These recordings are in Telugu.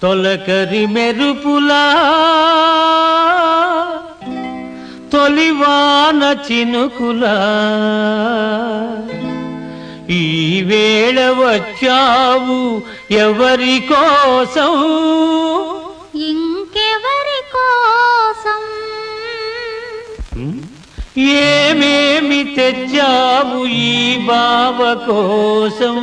తొలకరి మెరుపులా తొలివాన చినుకులా ఈ వేళ వచ్చావు ఎవరి కోసం ఇంకెవరి కోసం ఏమేమి తెచ్చావు ఈ బావ కోసం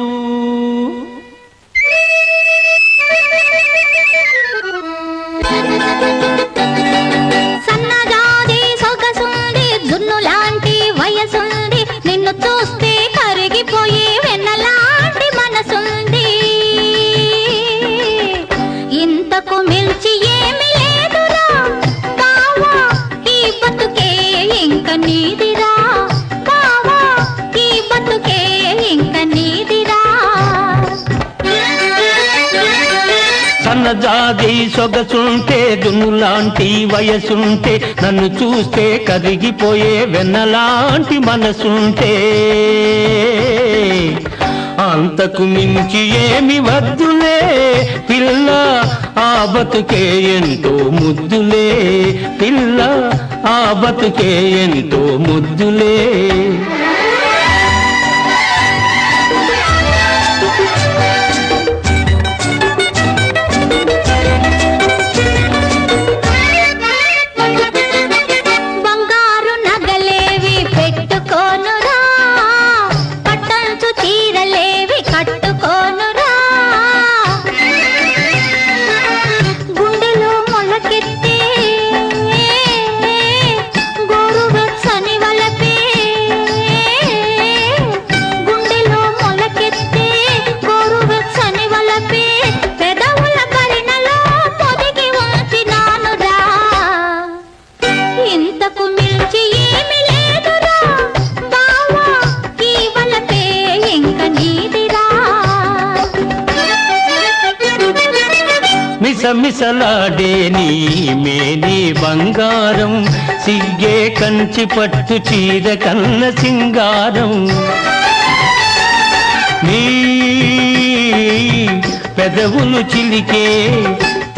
సన్నజాజి సొగసుంది జున్ను లాంటి వయసుంది నిన్ను చూస్తే కరిగిపోయి వెన్నలాంటి మనసుంది ఇంతకు మిల్చి ఏమి లేదురా బావా ఈ బతుకే ఇంక నీదిరా బావా ఈ బతుకే ఇంక నీదిరా సన్నజాజి సొగసుంటే దున్నులాంటి వయసుంటే నన్ను చూస్తే కరిగిపోయే వెన్నలాంటి మనసుంటే అంతకు మించి ఏమి వద్దులే పిల్ల ఆ బతుకే ఎంతో ముద్దులే పిల్ల ఆ బతుకే ఎంతో ముద్దులే మిసమిసలాడే నీ మేని బంగారం సిగ్గే కంచి పట్టు చీర కన్న సింగారం నీ పెదవులు చిలికే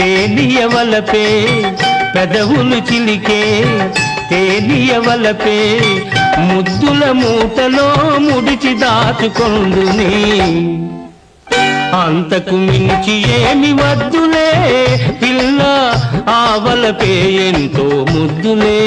తేనియవలపే పెదవులు చిలికే తేనియవలపే ముద్దుల మూటలో ముడిచి దాచుకొందుని అంతకు మించి ఏమి వద్దులే పిల్ల ఆవలపే ఎంతో ముద్దులే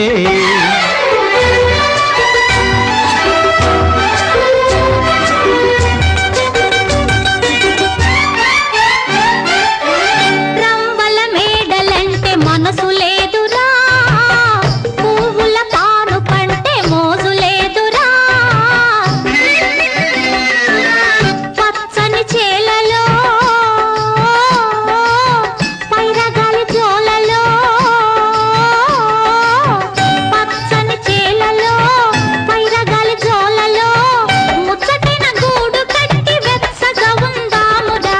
రంబల మేడలంటే మనసు లేదురా పువ్వుల పాను కంటే మోజు లేదురా పచ్చని చేలలో పైరగాలి జోలలో పచ్చని చేలలో పైరగాలి జోలలో ముచ్చటైన గూడు కట్టి వెచ్చగా ఉందామురా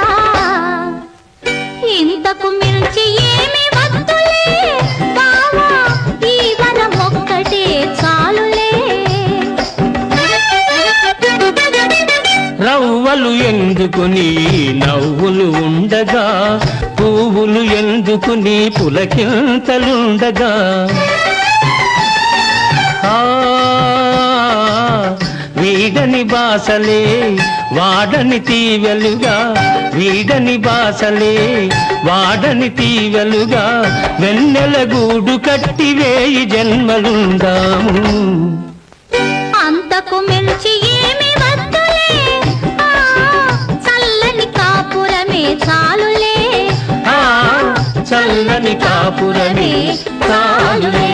ఇంతకు మించి ఏమి వద్దులే బావా ఈ వనం ఒక్కటే చాలులే రవ్వలు ఎందుకుని నవ్వులు ఉండగా పువ్వులు ఎందుకుని పులకింతలుండగా వీడని బాసలే వాడని తీవెలుగా వీడని బాసలే వాడని తీవెలుగా వెన్నెల గూడు కట్టి వేయి జన్మలుందాము అంతకు మించి ఏమి వద్దులే చల్లని కాపురమే చాలులే చల్లని కాపురమే చాలులే